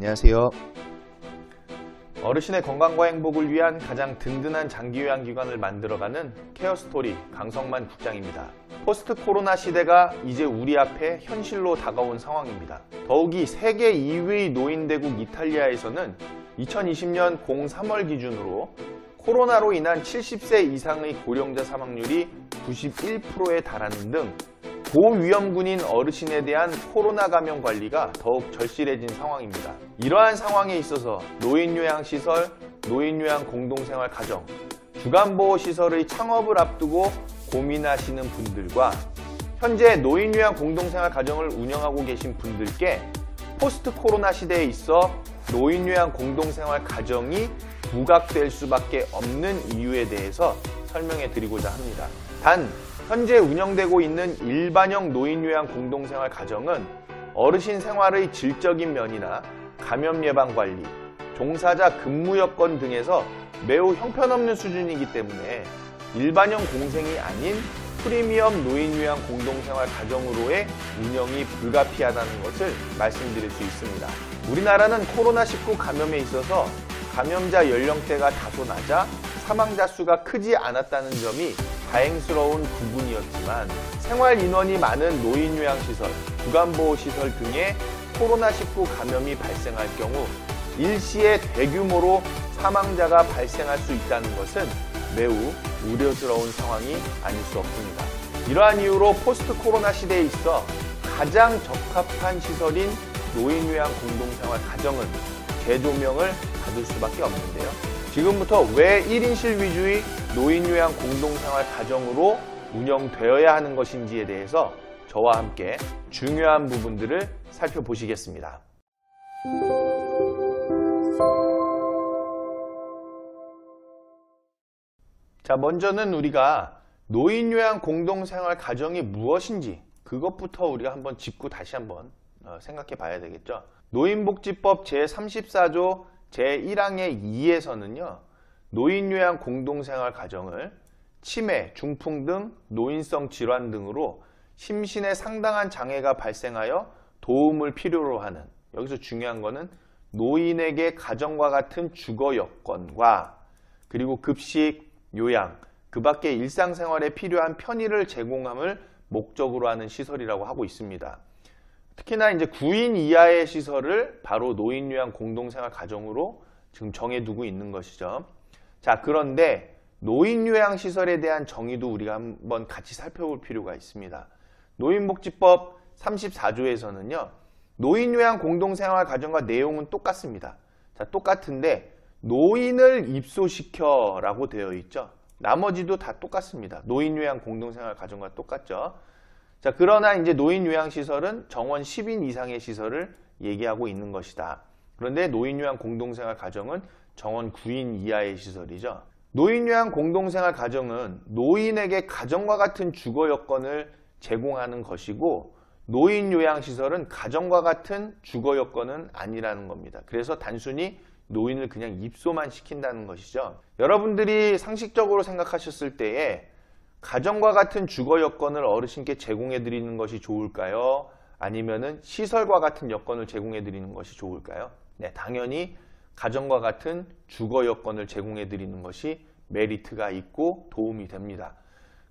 안녕하세요. 어르신의 건강과 행복을 위한 가장 든든한 장기요양기관을 만들어가는 케어스토리 강성만 국장입니다. 포스트 코로나 시대가 이제 우리 앞에 현실로 다가온 상황입니다. 더욱이 세계 2위 노인대국 이탈리아에서는 2020년 03월 기준으로 코로나로 인한 70세 이상의 고령자 사망률이 91%에 달하는 등 고위험군인 어르신에 대한 코로나 감염 관리가 더욱 절실해진 상황입니다. 이러한 상황에 있어서 노인요양시설, 노인요양 공동생활 가정, 주간보호시설의 창업을 앞두고 고민하시는 분들과 현재 노인요양 공동생활 가정을 운영하고 계신 분들께 포스트 코로나 시대에 있어 노인요양 공동생활 가정이 부각될 수밖에 없는 이유에 대해서 설명해 드리고자 합니다. 단, 현재 운영되고 있는 일반형 노인요양 공동생활 가정은 어르신 생활의 질적인 면이나 감염 예방 관리, 종사자 근무 여건 등에서 매우 형편없는 수준이기 때문에 일반형 공생이 아닌 프리미엄 노인요양 공동생활 가정으로의 운영이 불가피하다는 것을 말씀드릴 수 있습니다. 우리나라는 코로나19 감염에 있어서 감염자 연령대가 다소 낮아 사망자 수가 크지 않았다는 점이 다행스러운 부분이었지만 생활 인원이 많은 노인요양시설, 주간보호시설 등의 코로나19 감염이 발생할 경우 일시에 대규모로 사망자가 발생할 수 있다는 것은 매우 우려스러운 상황이 아닐 수 없습니다. 이러한 이유로 포스트 코로나 시대에 있어 가장 적합한 시설인 노인요양 공동생활 가정은 재조명을 받을 수밖에 없는데요. 지금부터 왜 1인실 위주의 노인요양 공동생활 가정으로 운영되어야 하는 것인지에 대해서 저와 함께 중요한 부분들을 살펴보시겠습니다. 자, 먼저는 우리가 노인요양 공동생활 가정이 무엇인지 그것부터 우리가 한번 짚고 다시 한번 생각해 봐야 되겠죠. 노인복지법 제34조 제1항의 2에서는요. 노인요양 공동생활 가정을 치매, 중풍 등 노인성 질환 등으로 심신에 상당한 장애가 발생하여 도움을 필요로 하는, 여기서 중요한 거는 노인에게 가정과 같은 주거 여건과 그리고 급식, 요양, 그 밖에 일상생활에 필요한 편의를 제공함을 목적으로 하는 시설이라고 하고 있습니다. 특히나 이제 9인 이하의 시설을 바로 노인요양 공동생활 가정으로 지금 정해두고 있는 것이죠. 자, 그런데 노인요양 시설에 대한 정의도 우리가 한번 같이 살펴볼 필요가 있습니다. 노인복지법 34조에서는요. 노인요양 공동생활 가정과 내용은 똑같습니다. 자, 똑같은데 노인을 입소시켜 라고 되어 있죠. 나머지도 다 똑같습니다. 노인요양 공동생활 가정과 똑같죠. 자, 그러나 이제 노인요양시설은 정원 10인 이상의 시설을 얘기하고 있는 것이다. 그런데 노인요양 공동생활 가정은 정원 9인 이하의 시설이죠. 노인요양 공동생활 가정은 노인에게 가정과 같은 주거 여건을 제공하는 것이고 노인요양시설은 가정과 같은 주거 여건은 아니라는 겁니다. 그래서 단순히 노인을 그냥 입소만 시킨다는 것이죠. 여러분들이 상식적으로 생각하셨을 때에 가정과 같은 주거 여건을 어르신께 제공해 드리는 것이 좋을까요? 아니면은 시설과 같은 여건을 제공해 드리는 것이 좋을까요? 네, 당연히 가정과 같은 주거 여건을 제공해 드리는 것이 메리트가 있고 도움이 됩니다.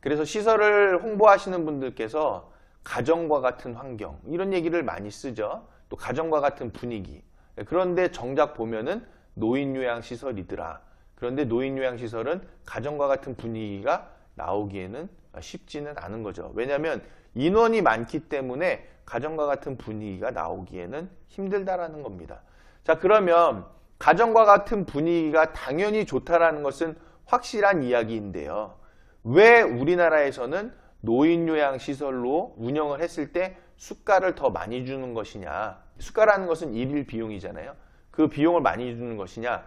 그래서 시설을 홍보하시는 분들께서 가정과 같은 환경, 이런 얘기를 많이 쓰죠. 또 가정과 같은 분위기. 그런데 정작 보면은 노인요양시설이더라. 그런데 노인요양시설은 가정과 같은 분위기가 나오기에는 쉽지는 않은 거죠. 왜냐하면 인원이 많기 때문에 가정과 같은 분위기가 나오기에는 힘들다라는 겁니다. 자, 그러면 가정과 같은 분위기가 당연히 좋다라는 것은 확실한 이야기인데요. 왜 우리나라에서는 노인요양시설로 운영을 했을 때 수가를 더 많이 주는 것이냐. 수가라는 것은 일일 비용이잖아요. 그 비용을 많이 주는 것이냐.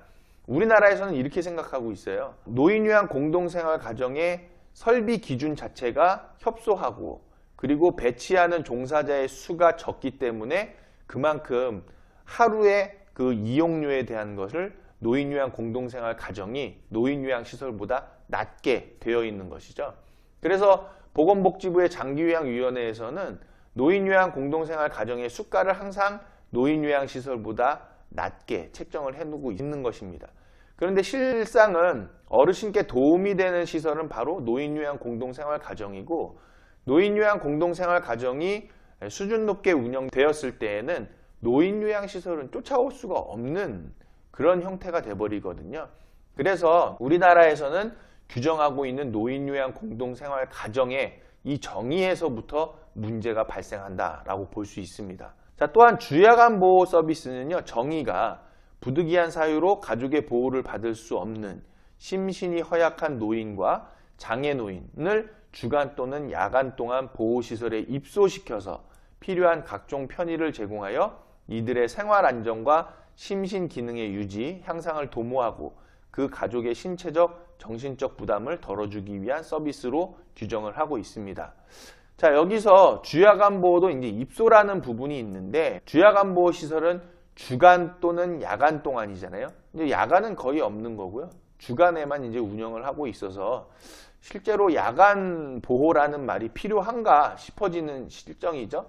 우리나라에서는 이렇게 생각하고 있어요. 노인요양 공동생활 가정의 설비 기준 자체가 협소하고 그리고 배치하는 종사자의 수가 적기 때문에 그만큼 하루에 그 이용료에 대한 것을 노인요양 공동생활 가정이 노인요양시설보다 낮게 되어 있는 것이죠. 그래서 보건복지부의 장기요양위원회에서는 노인요양 공동생활 가정의 수가를 항상 노인요양시설보다 낮게 책정을 해놓고 있는 것입니다. 그런데 실상은 어르신께 도움이 되는 시설은 바로 노인요양 공동생활가정이고, 노인요양 공동생활가정이 수준 높게 운영되었을 때에는 노인요양시설은 쫓아올 수가 없는 그런 형태가 돼버리거든요. 그래서 우리나라에서는 규정하고 있는 노인요양 공동생활가정의 이 정의에서부터 문제가 발생한다라고 볼 수 있습니다. 자, 또한 주야간 보호 서비스는요, 정의가 부득이한 사유로 가족의 보호를 받을 수 없는 심신이 허약한 노인과 장애노인을 주간 또는 야간 동안 보호시설에 입소시켜서 필요한 각종 편의를 제공하여 이들의 생활 안정과 심신 기능의 유지, 향상을 도모하고 그 가족의 신체적, 정신적 부담을 덜어주기 위한 서비스로 규정을 하고 있습니다. 자, 여기서 주야간 보호도 이제 입소라는 부분이 있는데, 주야간 보호 시설은 주간 또는 야간 동안이잖아요. 이제 야간은 거의 없는 거고요. 주간에만 이제 운영을 하고 있어서 실제로 야간 보호라는 말이 필요한가 싶어지는 실정이죠.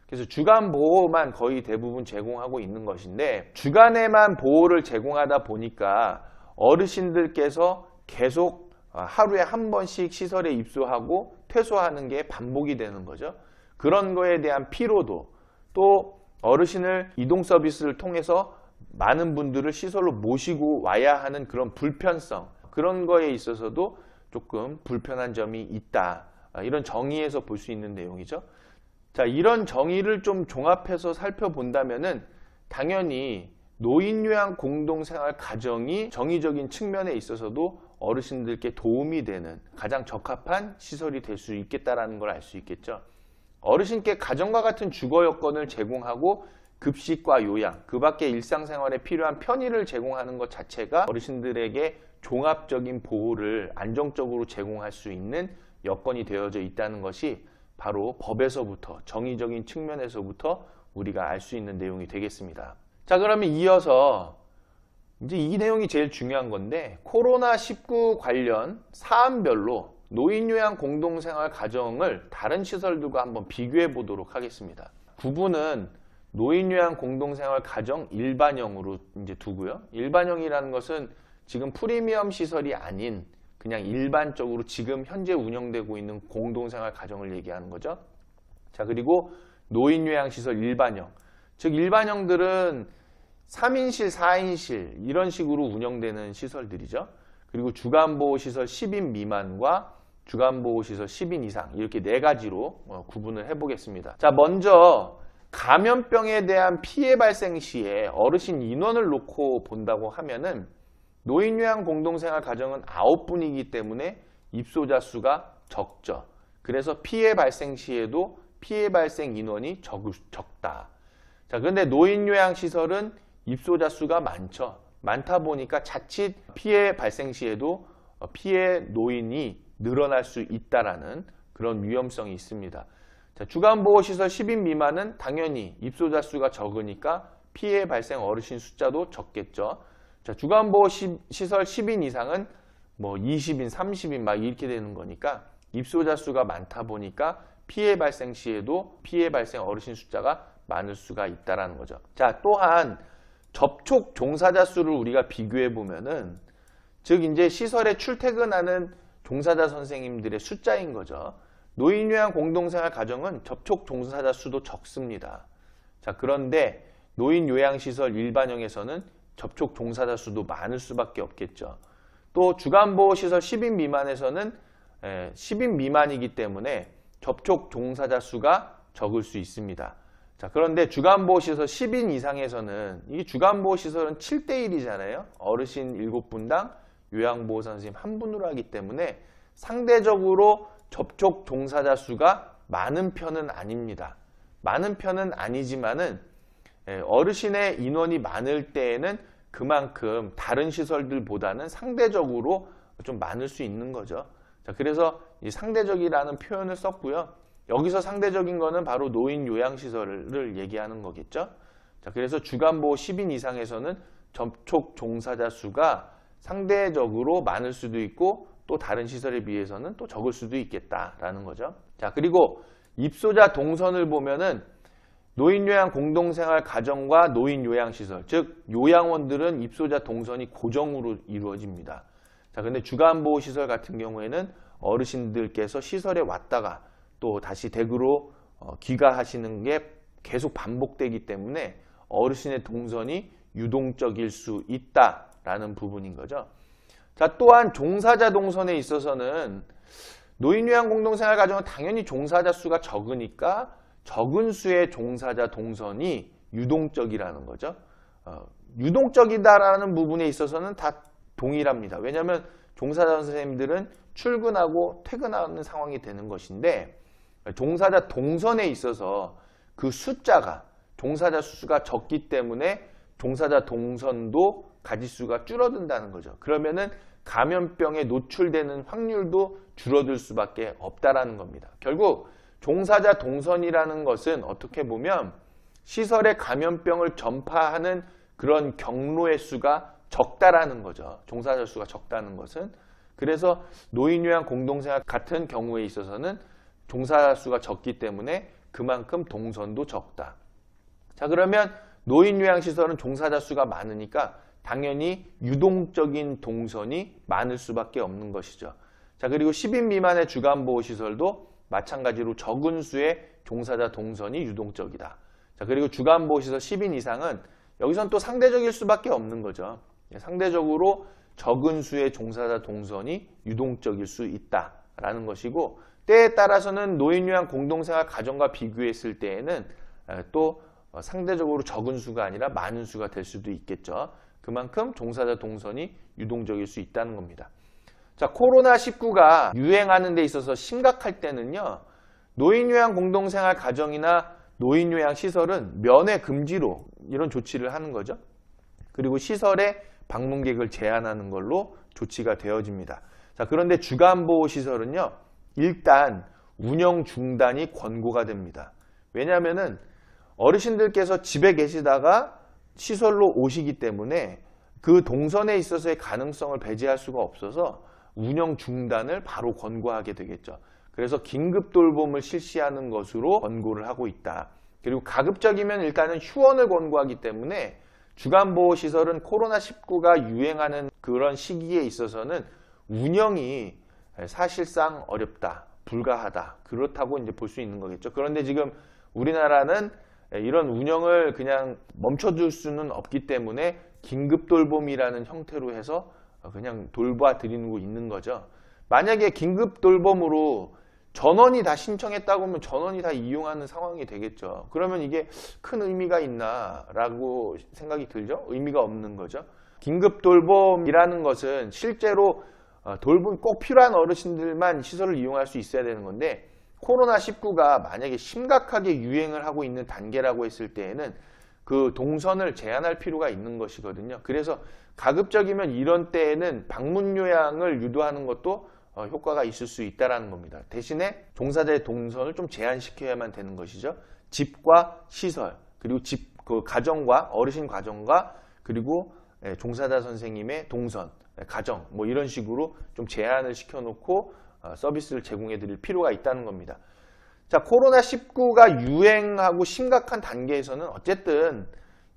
그래서 주간 보호만 거의 대부분 제공하고 있는 것인데, 주간에만 보호를 제공하다 보니까 어르신들께서 계속 하루에 한 번씩 시설에 입소하고 퇴소하는 게 반복이 되는 거죠. 그런 거에 대한 피로도, 또 어르신을 이동 서비스를 통해서 많은 분들을 시설로 모시고 와야 하는 그런 불편성, 그런 거에 있어서도 조금 불편한 점이 있다. 이런 정의에서 볼 수 있는 내용이죠. 자, 이런 정의를 좀 종합해서 살펴본다면은 당연히 노인요양 공동생활 가정이 정의적인 측면에 있어서도 어르신들께 도움이 되는 가장 적합한 시설이 될 수 있겠다라는 걸 알 수 있겠죠. 어르신께 가정과 같은 주거 여건을 제공하고 급식과 요양, 그 밖에 일상생활에 필요한 편의를 제공하는 것 자체가 어르신들에게 종합적인 보호를 안정적으로 제공할 수 있는 여건이 되어져 있다는 것이 바로 법에서부터, 정의적인 측면에서부터 우리가 알 수 있는 내용이 되겠습니다. 자, 그러면 이어서 이제 이 내용이 제일 중요한 건데, 코로나19 관련 사안별로 노인요양 공동생활 가정을 다른 시설들과 한번 비교해 보도록 하겠습니다. 구분은 노인요양 공동생활 가정 일반형으로 이제 두고요. 일반형이라는 것은 지금 프리미엄 시설이 아닌 그냥 일반적으로 지금 현재 운영되고 있는 공동생활 가정을 얘기하는 거죠. 자, 그리고 노인요양시설 일반형. 즉 일반형들은 3인실, 4인실 이런 식으로 운영되는 시설들이죠. 그리고 주간보호시설 10인 미만과 주간보호시설 10인 이상, 이렇게 네 가지로 구분을 해보겠습니다. 자, 먼저 감염병에 대한 피해 발생 시에 어르신 인원을 놓고 본다고 하면은 노인요양 공동생활 가정은 9분이기 때문에 입소자 수가 적죠. 그래서 피해 발생 시에도 피해 발생 인원이 적다. 자, 그런데 노인요양 시설은 입소자 수가 많죠. 많다 보니까 자칫 피해 발생 시에도 피해 노인이 늘어날 수 있다라는 그런 위험성이 있습니다. 자, 주간보호시설 10인 미만은 당연히 입소자 수가 적으니까 피해 발생 어르신 숫자도 적겠죠. 자, 주간보호시설 10인 이상은 뭐 20인, 30인 막 이렇게 되는 거니까 입소자 수가 많다 보니까 피해 발생 시에도 피해 발생 어르신 숫자가 많을 수가 있다라는 거죠. 자, 또한 접촉 종사자 수를 우리가 비교해 보면은, 즉 이제 시설에 출퇴근하는 종사자 선생님들의 숫자인 거죠. 노인요양 공동생활 가정은 접촉 종사자 수도 적습니다. 자, 그런데 노인요양시설 일반형에서는 접촉 종사자 수도 많을 수밖에 없겠죠. 또 주간보호시설 10인 미만에서는 10인 미만이기 때문에 접촉 종사자 수가 적을 수 있습니다. 자, 그런데 주간보호시설 10인 이상에서는, 이 주간보호시설은 7대1이잖아요. 어르신 7분당 요양보호사 선생님 1분으로 하기 때문에 상대적으로 접촉 종사자 수가 많은 편은 아닙니다. 많은 편은 아니지만은 어르신의 인원이 많을 때에는 그만큼 다른 시설들보다는 상대적으로 좀 많을 수 있는 거죠. 자, 그래서 이 상대적이라는 표현을 썼고요. 여기서 상대적인 거는 바로 노인 요양시설을 얘기하는 거겠죠. 자, 그래서 주간보호 10인 이상에서는 접촉 종사자 수가 상대적으로 많을 수도 있고 또 다른 시설에 비해서는 또 적을 수도 있겠다라는 거죠. 자, 그리고 입소자 동선을 보면은 노인요양 공동생활 가정과 노인요양시설, 즉 요양원들은 입소자 동선이 고정으로 이루어집니다. 자, 근데 주간보호시설 같은 경우에는 어르신들께서 시설에 왔다가 또 다시 댁으로 귀가하시는 게 계속 반복되기 때문에 어르신의 동선이 유동적일 수 있다라는 부분인 거죠. 자, 또한 종사자 동선에 있어서는 노인요양 공동생활 가정은 당연히 종사자 수가 적으니까 적은 수의 종사자 동선이 유동적이라는 거죠. 유동적이다라는 부분에 있어서는 다 동일합니다. 왜냐하면 종사자 선생님들은 출근하고 퇴근하는 상황이 되는 것인데 종사자 동선에 있어서 그 숫자가 종사자 수가 적기 때문에 종사자 동선도 가지수가 줄어든다는 거죠. 그러면은 감염병에 노출되는 확률도 줄어들 수밖에 없다라는 겁니다. 결국 종사자 동선이라는 것은 어떻게 보면 시설에 감염병을 전파하는 그런 경로의 수가 적다라는 거죠. 종사자 수가 적다는 것은. 그래서 노인요양 공동생활 같은 경우에 있어서는 종사자 수가 적기 때문에 그만큼 동선도 적다. 자, 그러면 노인요양시설은 종사자 수가 많으니까 당연히 유동적인 동선이 많을 수밖에 없는 것이죠. 자, 그리고 10인 미만의 주간보호시설도 마찬가지로 적은 수의 종사자 동선이 유동적이다. 자, 그리고 주간보호시설 10인 이상은 여기선 또 상대적일 수밖에 없는 거죠. 상대적으로 적은 수의 종사자 동선이 유동적일 수 있다라는 것이고, 때에 따라서는 노인요양 공동생활 가정과 비교했을 때에는 또 상대적으로 적은 수가 아니라 많은 수가 될 수도 있겠죠. 그만큼 종사자 동선이 유동적일 수 있다는 겁니다. 자, 코로나19가 유행하는 데 있어서 심각할 때는요, 노인요양 공동생활 가정이나 노인요양 시설은 면회 금지로 이런 조치를 하는 거죠. 그리고 시설에 방문객을 제한하는 걸로 조치가 되어집니다. 자, 그런데 주간보호시설은요, 일단 운영 중단이 권고가 됩니다. 왜냐하면은 어르신들께서 집에 계시다가 시설로 오시기 때문에 그 동선에 있어서의 가능성을 배제할 수가 없어서 운영 중단을 바로 권고하게 되겠죠. 그래서 긴급 돌봄을 실시하는 것으로 권고를 하고 있다. 그리고 가급적이면 일단은 휴원을 권고하기 때문에 주간보호시설은 코로나19가 유행하는 그런 시기에 있어서는 운영이 사실상 어렵다, 불가하다, 그렇다고 이제 볼 수 있는 거겠죠. 그런데 지금 우리나라는 이런 운영을 그냥 멈춰둘 수는 없기 때문에 긴급 돌봄이라는 형태로 해서 그냥 돌봐 드리고 있는 거죠. 만약에 긴급 돌봄으로 전원이 다 신청했다고 하면 전원이 다 이용하는 상황이 되겠죠. 그러면 이게 큰 의미가 있나 라고 생각이 들죠. 의미가 없는 거죠. 긴급 돌봄이라는 것은 실제로 돌봄이 꼭 필요한 어르신들만 시설을 이용할 수 있어야 되는 건데, 코로나19가 만약에 심각하게 유행을 하고 있는 단계라고 했을 때에는 그 동선을 제한할 필요가 있는 것이거든요. 그래서 가급적이면 이런 때에는 방문 요양을 유도하는 것도 효과가 있을 수 있다는 겁니다. 대신에 종사자의 동선을 좀 제한시켜야만 되는 것이죠. 집과 시설, 그리고 그 가정과 어르신 가정과 그리고 종사자 선생님의 동선, 가정, 뭐 이런 식으로 좀 제한을 시켜놓고 서비스를 제공해 드릴 필요가 있다는 겁니다. 자, 코로나19가 유행하고 심각한 단계에서는 어쨌든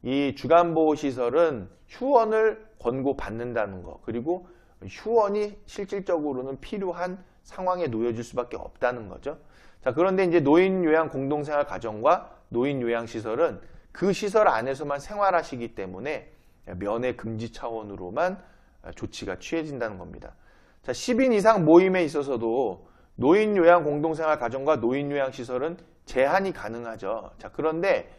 이 주간보호시설은 휴원을 권고받는다는 거, 그리고 휴원이 실질적으로는 필요한 상황에 놓여질 수밖에 없다는 거죠. 자, 그런데 이제 노인요양 공동생활 가정과 노인요양시설은 그 시설 안에서만 생활하시기 때문에 면회 금지 차원으로만 조치가 취해진다는 겁니다. 자, 10인 이상 모임에 있어서도 노인요양 공동생활 가정과 노인요양시설은 제한이 가능하죠. 자, 그런데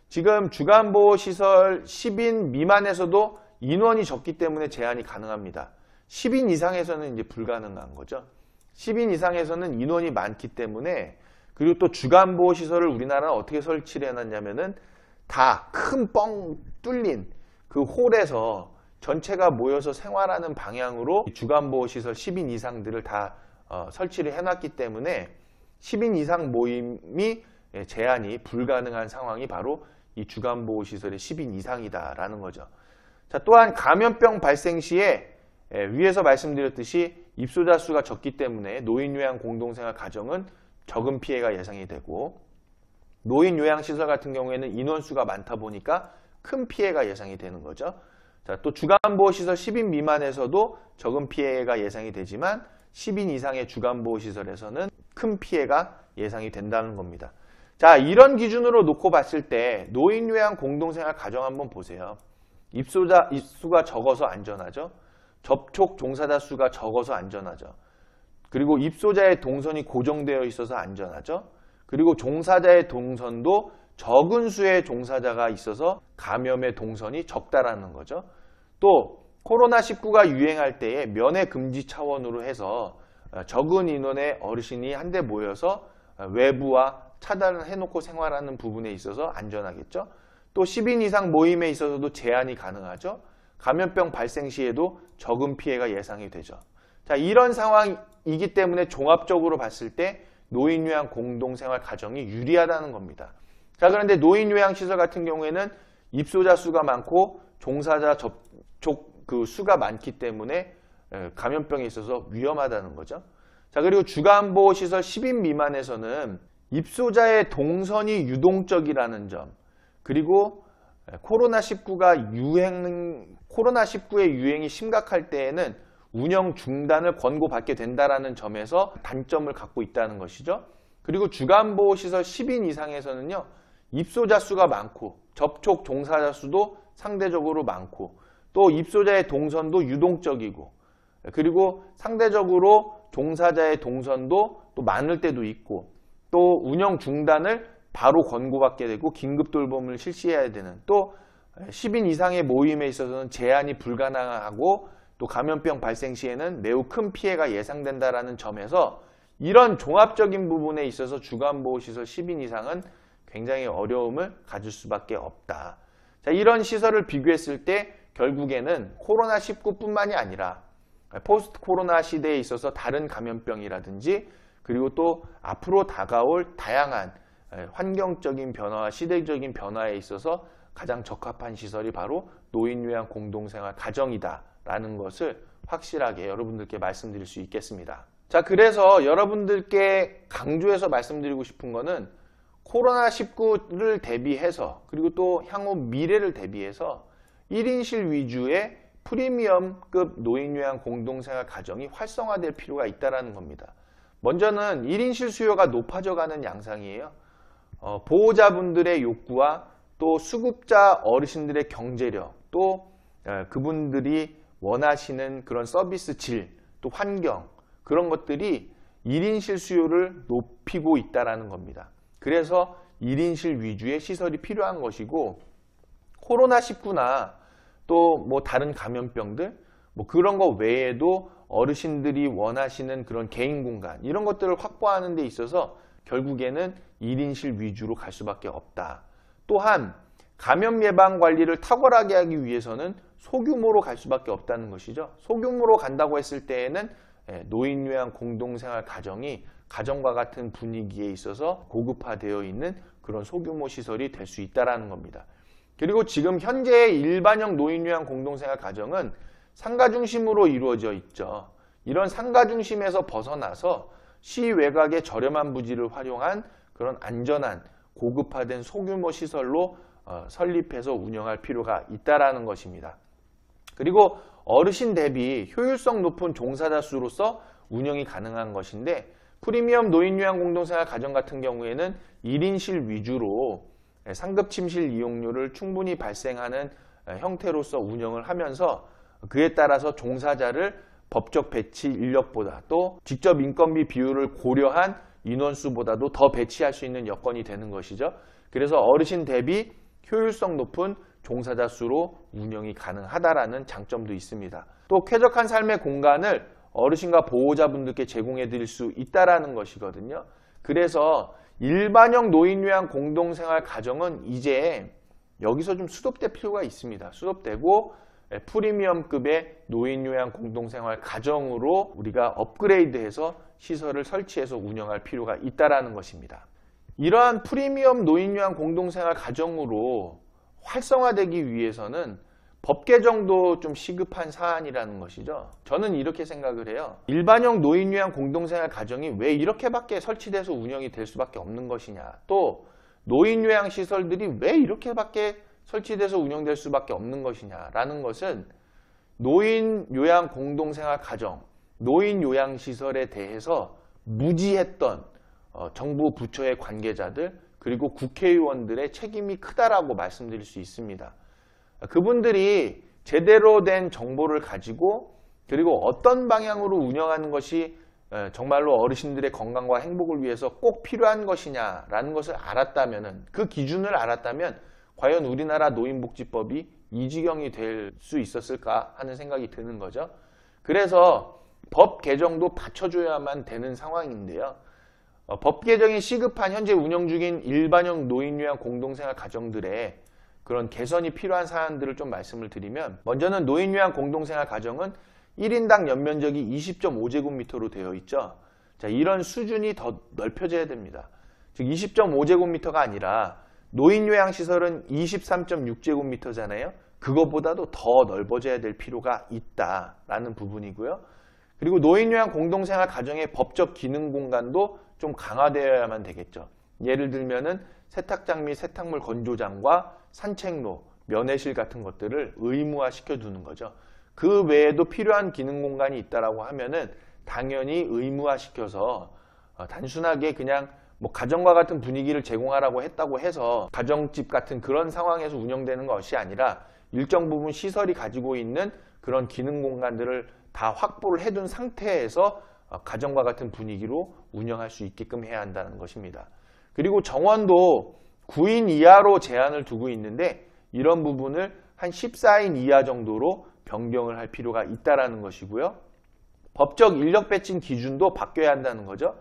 지금 주간보호시설 10인 미만에서도 인원이 적기 때문에 제한이 가능합니다. 10인 이상에서는 이제 불가능한 거죠. 10인 이상에서는 인원이 많기 때문에, 그리고 또 주간보호시설을 우리나라는 어떻게 설치를 해놨냐면은 다 큰 뻥 뚫린 그 홀에서 전체가 모여서 생활하는 방향으로 주간보호시설 10인 이상들을 다 설치를 해놨기 때문에 10인 이상 모임이 제한이 불가능한 상황이 바로 이 주간보호시설의 10인 이상이다라는 거죠. 자, 또한 감염병 발생 시에 위에서 말씀드렸듯이 입소자 수가 적기 때문에 노인요양 공동생활 가정은 적은 피해가 예상이 되고, 노인 요양시설 같은 경우에는 인원수가 많다 보니까 큰 피해가 예상이 되는 거죠. 자, 또 주간보호시설 10인 미만에서도 적은 피해가 예상이 되지만 10인 이상의 주간보호시설에서는 큰 피해가 예상이 된다는 겁니다. 자, 이런 기준으로 놓고 봤을 때 노인요양 공동생활 가정 한번 보세요. 입소자 수가 적어서 안전하죠. 접촉 종사자 수가 적어서 안전하죠. 그리고 입소자의 동선이 고정되어 있어서 안전하죠. 그리고 종사자의 동선도 적은 수의 종사자가 있어서 감염의 동선이 적다라는 거죠. 또 코로나19가 유행할 때에 면회 금지 차원으로 해서 적은 인원의 어르신이 한데 모여서 외부와 차단을 해놓고 생활하는 부분에 있어서 안전하겠죠. 또 10인 이상 모임에 있어서도 제한이 가능하죠. 감염병 발생 시에도 적은 피해가 예상이 되죠. 자, 이런 상황이기 때문에 종합적으로 봤을 때 노인요양 공동생활 가정이 유리하다는 겁니다. 자, 그런데 노인요양시설 같은 경우에는 입소자 수가 많고 종사자 접촉 그 수가 많기 때문에 감염병에 있어서 위험하다는 거죠. 자, 그리고 주간보호시설 10인 미만에서는 입소자의 동선이 유동적이라는 점, 그리고 코로나19의 유행이 심각할 때에는 운영 중단을 권고받게 된다라는 점에서 단점을 갖고 있다는 것이죠. 그리고 주간보호시설 10인 이상에서는요, 입소자 수가 많고 접촉 종사자 수도 상대적으로 많고 또 입소자의 동선도 유동적이고 그리고 상대적으로 종사자의 동선도 또 많을 때도 있고 또 운영 중단을 바로 권고받게 되고 긴급 돌봄을 실시해야 되는 또 10인 이상의 모임에 있어서는 제한이 불가능하고 또 감염병 발생 시에는 매우 큰 피해가 예상된다라는 점에서 이런 종합적인 부분에 있어서 주간보호시설 10인 이상은 굉장히 어려움을 가질 수밖에 없다. 자, 이런 시설을 비교했을 때 결국에는 코로나19뿐만이 아니라 포스트 코로나 시대에 있어서 다른 감염병이라든지 그리고 또 앞으로 다가올 다양한 환경적인 변화와 시대적인 변화에 있어서 가장 적합한 시설이 바로 노인요양 공동생활 가정이다라는 것을 확실하게 여러분들께 말씀드릴 수 있겠습니다. 자, 그래서 여러분들께 강조해서 말씀드리고 싶은 거는 코로나19를 대비해서 그리고 또 향후 미래를 대비해서 1인실 위주의 프리미엄급 노인요양 공동생활 가정이 활성화될 필요가 있다는 겁니다. 먼저는 1인실 수요가 높아져가는 양상이에요. 보호자분들의 욕구와 또 수급자 어르신들의 경제력, 또 그분들이 원하시는 그런 서비스 질, 또 환경, 그런 것들이 1인실 수요를 높이고 있다는 겁니다. 그래서 1인실 위주의 시설이 필요한 것이고 코로나19나 또 뭐 다른 감염병들 뭐 그런 거 외에도 어르신들이 원하시는 그런 개인 공간 이런 것들을 확보하는 데 있어서 결국에는 1인실 위주로 갈 수밖에 없다. 또한 감염 예방 관리를 탁월하게 하기 위해서는 소규모로 갈 수밖에 없다는 것이죠. 소규모로 간다고 했을 때에는 노인요양 공동생활 가정이 가정과 같은 분위기에 있어서 고급화되어 있는 그런 소규모 시설이 될 수 있다는 겁니다. 그리고 지금 현재의 일반형 노인요양 공동생활 가정은 상가 중심으로 이루어져 있죠. 이런 상가 중심에서 벗어나서 시 외곽의 저렴한 부지를 활용한 그런 안전한 고급화된 소규모 시설로 설립해서 운영할 필요가 있다는 것입니다. 그리고 어르신 대비 효율성 높은 종사자 수로서 운영이 가능한 것인데 프리미엄 노인요양 공동생활 가정 같은 경우에는 1인실 위주로 상급 침실 이용료를 충분히 발생하는 형태로서 운영을 하면서 그에 따라서 종사자를 법적 배치 인력보다 또 직접 인건비 비율을 고려한 인원수보다도 더 배치할 수 있는 여건이 되는 것이죠. 그래서 어르신 대비 효율성 높은 종사자 수로 운영이 가능하다라는 장점도 있습니다. 또 쾌적한 삶의 공간을 어르신과 보호자분들께 제공해 드릴 수 있다는 것이거든요. 그래서 일반형 노인요양 공동생활 가정은 이제 여기서 좀 수도될 필요가 있습니다. 수도되고 프리미엄급의 노인요양 공동생활 가정으로 우리가 업그레이드해서 시설을 설치해서 운영할 필요가 있다는 것입니다. 이러한 프리미엄 노인요양 공동생활 가정으로 활성화되기 위해서는 법 개정도 좀 시급한 사안이라는 것이죠. 저는 이렇게 생각을 해요. 일반형 노인요양 공동생활 가정이 왜 이렇게밖에 설치돼서 운영이 될 수밖에 없는 것이냐. 또 노인요양시설들이 왜 이렇게밖에 설치돼서 운영될 수밖에 없는 것이냐라는 것은 노인요양공동생활가정, 노인요양시설에 대해서 무지했던 정부 부처의 관계자들 그리고 국회의원들의 책임이 크다라고 말씀드릴 수 있습니다. 그분들이 제대로 된 정보를 가지고 그리고 어떤 방향으로 운영하는 것이 정말로 어르신들의 건강과 행복을 위해서 꼭 필요한 것이냐라는 것을 알았다면, 그 기준을 알았다면 과연 우리나라 노인복지법이 이 지경이 될 수 있었을까 하는 생각이 드는 거죠. 그래서 법 개정도 받쳐줘야만 되는 상황인데요. 법 개정이 시급한 현재 운영 중인 일반형 노인요양 공동생활 가정들의 그런 개선이 필요한 사안들을 좀 말씀을 드리면, 먼저는 노인요양 공동생활 가정은 1인당 연면적이 20.5제곱미터로 되어 있죠. 자, 이런 수준이 더 넓혀져야 됩니다. 즉 20.5제곱미터가 아니라 노인요양시설은 23.6제곱미터잖아요. 그것보다도 더 넓어져야 될 필요가 있다라는 부분이고요. 그리고 노인요양 공동생활 가정의 법적 기능 공간도 좀 강화되어야만 되겠죠. 예를 들면은 세탁장 및 세탁물 건조장과 산책로, 면회실 같은 것들을 의무화시켜 두는 거죠. 그 외에도 필요한 기능 공간이 있다라고 하면은 당연히 의무화시켜서 단순하게 그냥 뭐 가정과 같은 분위기를 제공하라고 했다고 해서 가정집 같은 그런 상황에서 운영되는 것이 아니라 일정 부분 시설이 가지고 있는 그런 기능 공간들을 다 확보를 해둔 상태에서 가정과 같은 분위기로 운영할 수 있게끔 해야 한다는 것입니다. 그리고 정원도 9인 이하로 제한을 두고 있는데 이런 부분을 한 14인 이하 정도로 변경을 할 필요가 있다는 것이고요. 법적 인력 배치 기준도 바뀌어야 한다는 거죠.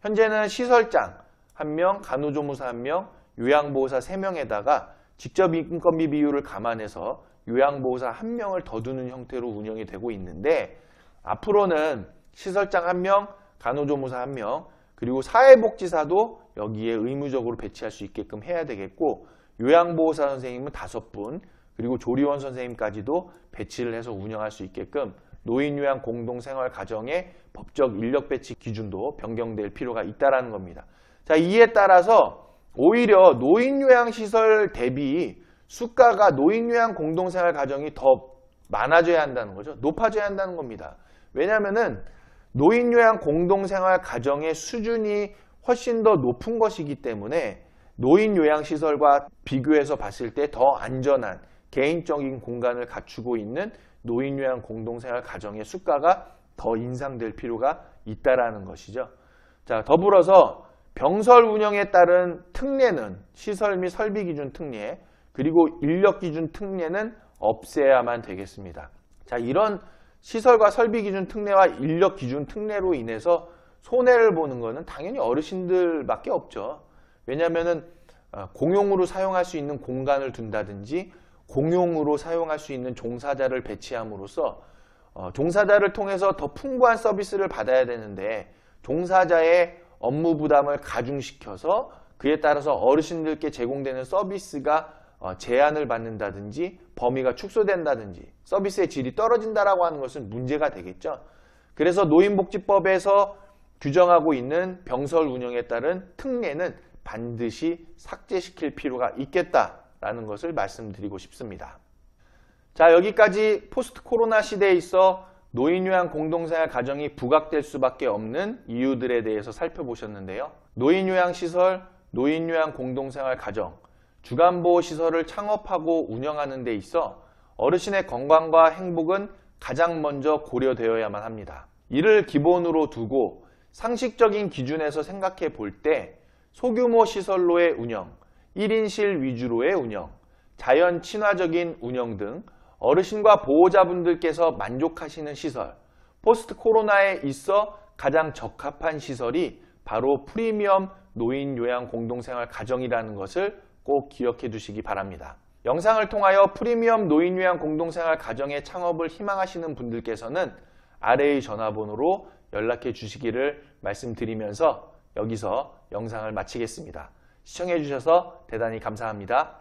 현재는 시설장 1명, 간호조무사 1명, 요양보호사 3명에다가 직접 인건비 비율을 감안해서 요양보호사 1명을 더 두는 형태로 운영이 되고 있는데, 앞으로는 시설장 1명, 간호조무사 1명, 그리고 사회복지사도 여기에 의무적으로 배치할 수 있게끔 해야 되겠고, 요양보호사 선생님은 5분, 그리고 조리원 선생님까지도 배치를 해서 운영할 수 있게끔 노인요양 공동생활가정의 법적 인력 배치 기준도 변경될 필요가 있다는 겁니다. 자, 이에 따라서 오히려 노인요양시설 대비 수가가 노인요양 공동생활가정이 더 많아져야 한다는 거죠. 높아져야 한다는 겁니다. 왜냐하면은 노인요양 공동생활가정의 수준이 훨씬 더 높은 것이기 때문에 노인요양시설과 비교해서 봤을 때 더 안전한 개인적인 공간을 갖추고 있는 노인요양 공동생활가정의 수가가 더 인상될 필요가 있다는 것이죠. 자, 더불어서 병설 운영에 따른 특례는 시설 및 설비 기준 특례, 그리고 인력 기준 특례는 없애야만 되겠습니다. 자, 이런 시설과 설비 기준 특례와 인력 기준 특례로 인해서 손해를 보는 것은 당연히 어르신들밖에 없죠. 왜냐하면은 공용으로 사용할 수 있는 공간을 둔다든지 공용으로 사용할 수 있는 종사자를 배치함으로써 종사자를 통해서 더 풍부한 서비스를 받아야 되는데 종사자의 업무 부담을 가중시켜서 그에 따라서 어르신들께 제공되는 서비스가 제한을 받는다든지 범위가 축소된다든지 서비스의 질이 떨어진다라고 하는 것은 문제가 되겠죠. 그래서 노인복지법에서 규정하고 있는 병설 운영에 따른 특례는 반드시 삭제시킬 필요가 있겠다라는 것을 말씀드리고 싶습니다. 자, 여기까지 포스트 코로나 시대에 있어 노인요양 공동생활 가정이 부각될 수밖에 없는 이유들에 대해서 살펴보셨는데요. 노인요양시설, 노인요양 공동생활 가정, 주간보호시설을 창업하고 운영하는 데 있어 어르신의 건강과 행복은 가장 먼저 고려되어야만 합니다. 이를 기본으로 두고 상식적인 기준에서 생각해 볼 때 소규모 시설로의 운영, 1인실 위주로의 운영, 자연 친화적인 운영 등 어르신과 보호자분들께서 만족하시는 시설, 포스트 코로나에 있어 가장 적합한 시설이 바로 프리미엄 노인요양 공동생활 가정이라는 것을 꼭 기억해 두시기 바랍니다. 영상을 통하여 프리미엄 노인요양 공동생활 가정의 창업을 희망하시는 분들께서는 아래의 전화번호로 연락해 주시기를 말씀드리면서 여기서 영상을 마치겠습니다. 시청해 주셔서 대단히 감사합니다.